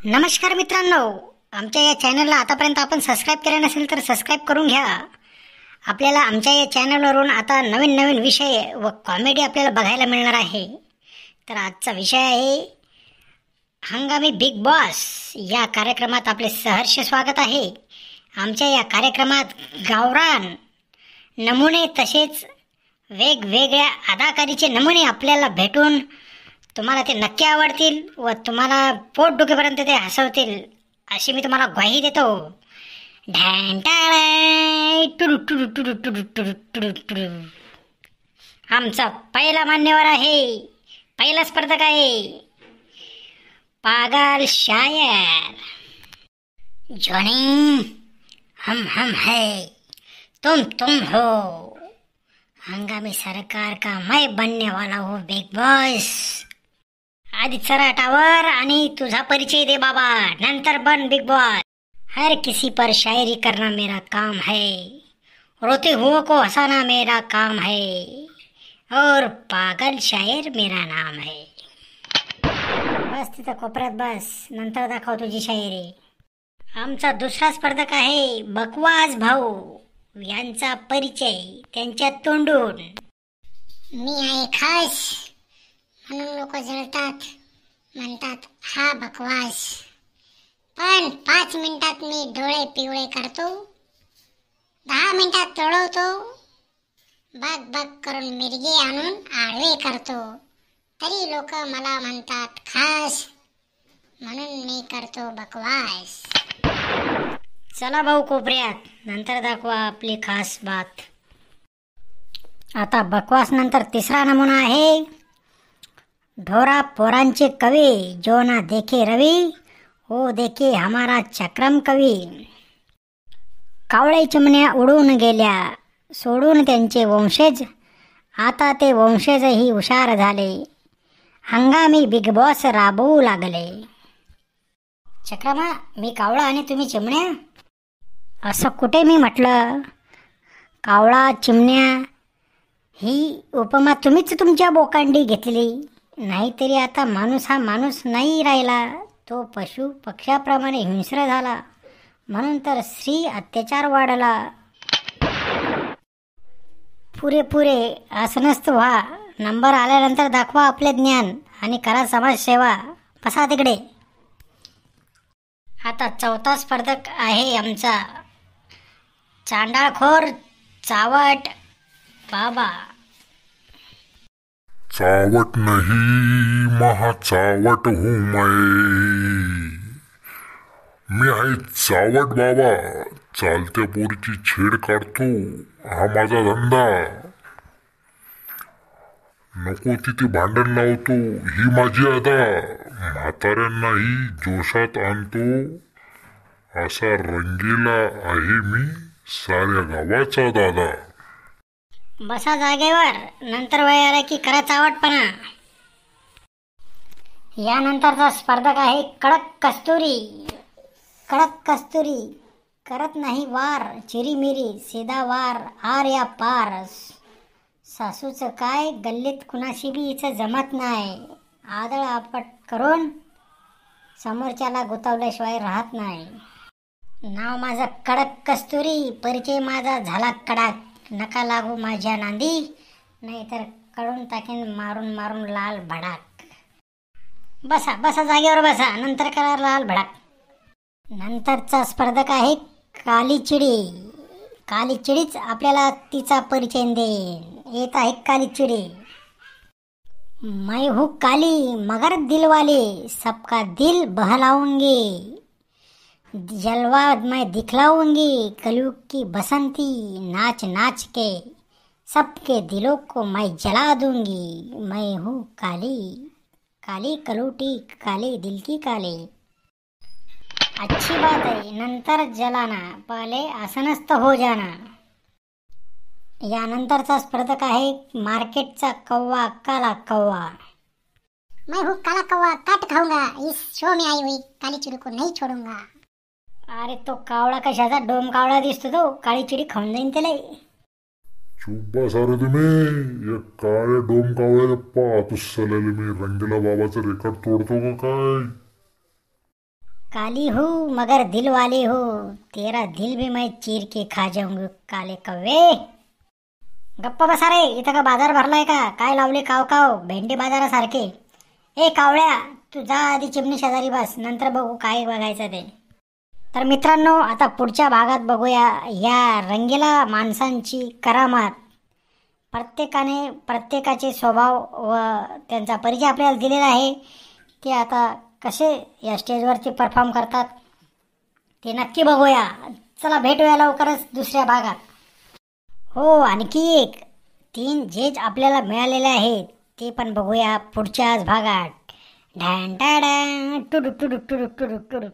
नमस्कार मित्रांनो, आमच्या या चॅनलला आतापर्यंत आपण सबस्क्राईब केलं नसेल तर सबस्क्राईब करून घ्या. आपल्याला आमच्या या चॅनलवरून आता नवीन नवीन विषय व कॉमेडी आपल्याला बघायला मिळणार आहे. तर आजचा विषय आहे हंगामी बिग बॉस. या कार्यक्रमात आपले सहर्ष स्वागत आहे. आमच्या या कार्यक्रमात गावरान नमुने तसेच वेगवेगळ्या अदाकारीचे नमुने आपल्याला भेटून तुम्हाला ते नक्की आवडतील व तुम्हाला पोट दुखेपर्यंत ते हसवतील अशी मी तुम्हाला ग्वाही देतो. आमचा पहिला मान्यवर आहे, पहिला स्पर्धक आहे पागल शायर. जॉनी, हम है, तुम हो. हंगामी सरकार का मैं बनने वाला हूँ बिग बॉस. आधी चराटावर आणि तुझा परिचय दे बाबा, नंतर बन बिग बॉस. हर किसी पर शायरी करना मेरा काम है, रोते हुओं को हंसाना मेरा काम है, और पागल शायर मेरा नाम है. बस तिथं कोपऱ्यात बस, नंतर दाखव तुझी शायरी. आमचा दुसरा स्पर्धक आहे बकवास भाऊ. यांचा परिचय त्यांच्या तोंडून. मी आहे खास म्हणून लोक जळतात, म्हणतात हा बकवास. पण 5 मिनिटात मी डोळे पिवळे करतो, 10 मिनिटात तोडवतो, बग बग करून मिरगे आणून आडवे करतो. तरी लोक मला म्हणतात खास, म्हणून मी करतो बकवास. चला भाऊ कोपऱ्यात, नंतर दाखवा आपली खास बात. आता बकवास नंतर तिसरा नमुना आहे ढोरा पोरांचे कवी. जो ना देखे रवी, हो देखे हमारा चक्रम कवी. कावळे चिमण्या उडून गेल्या, सोडून त्यांचे वंशज. आता ते वंशजही हुशार झाले, हंगामी बिग बॉस राबवू लागले. चक्रमा, मी कावळा आणि तुम्ही चिमण्या? असं कुठे मी म्हटलं? कावळा चिमण्या ही उपमा तुम्हीच तुमच्या बोकांडी घेतली. नाहीतरी आता माणूस हा माणूस नाही राहिला, तो पशु पक्ष्याप्रमाणे हिंस्र झाला. म्हणून तर स्त्री अत्याचार वाढला. पुरेपुरे असं व्हा. नंबर आल्यानंतर दाखवा आपले ज्ञान आणि करा समाजसेवा. बसा तिकडे. आता चौथा स्पर्धक आहे आमचा चांडाळखोर चावट बाबा. चावट नहीं महाचावट हूँ मी आहे चावट बाबा. चालत्या पोरीची छेड काढतो, हा माझा धंदा. नको तिथे भांडण लावतो, ही माझी अदा. म्हाताऱ्यांनाही जोशात आणतो, असा रंगीला आहे मी साऱ्या गावाचा दादा. बसा जागेवर, नंतर वय आला की करा चावटपणा. यानंतरचा स्पर्धक आहे कडक कस्तुरी. कडक कस्तुरी करत नाही वार, चिरीमिरी सीधा वार, आर या पार. सासूचं काय, गल्लीत कुणाशी बी हिचं जमत नाही. आदळ आपट करून समोरच्याला गुतावल्याशिवाय राहत नाही. नाव माझं कडक कस्तुरी, परिचय माझा झाला कडक. नका लागू माझ्या नांदी, नाहीतर कळून टाकेन मारून मारून लाल भडाक. बसा बसा जागेवर बसा, नंतर करा लाल भडाक. नंतरचा स्पर्धक आहे काली चिडी. काली चिडीच आपल्याला तिचा परिचय देईन. येत आहे काली चिडी. मैं हूँ काली मगर दिल वाली, सबका दिल बहलाऊंगी. जलवा मैं दिखलाऊंगी, कलयुग की बसंती. नाच नाच के सबके दिलों को मैं जला दूंगी. मैं हूँ काली, काली कलूटी, काली दिल की काली. अच्छी बात है, नंतर जलाना, पहले आसनस्थ हो जाना. यानंतरचा स्पर्धक आहे मार्केटचा कौवा, काला कौवा. मैं हूँ काला कौवा, काट खाऊंगा. इस शो में आई हुई काली चिड़ी को नहीं छोड़ूंगा. अरे तो कावळा कशाचा, डोम कावळा दिसतो तो. काळी चिडी खाऊन जाईन त्याला. चुप बसा रे तुम्ही. या काळ्या डोम कावळ्याला पाहतोच मी रंगीला बाबाचं रेकॉर्ड तोडतो का काय? काली हूँ मगर दिल वाली हूँ, तेरा दिल भी मैं चीर के खा जाऊंगी काले कव्वे. गप्पा बसा रे, इथं का बाजार भरलाय का काय लावले काव काव भेंडी बाजारासारखे. ए कावळ्या, तू जा आधी चिमणी शेजारी बस, नंतर बघू काय बघायचं ते. तर मित्रांनो, आता पुढच्या भागात बघूया या रंगीला माणसांची करामत. प्रत्येकाने प्रत्येकाचे स्वभाव व त्यांचा परिचय आपल्याला दिलेला आहे. ते आता कसे या स्टेजवरती परफॉर्म करतात ते नक्की बघूया. चला भेटूया लवकरच दुसऱ्या भागात. हो, आणखी एक 3 जेज आपल्याला मिळालेले आहेत ते पण बघूया पुढच्याच भागात. ढॅन टॅडॅन टुडू टुडू टुडू टुडू टुडू.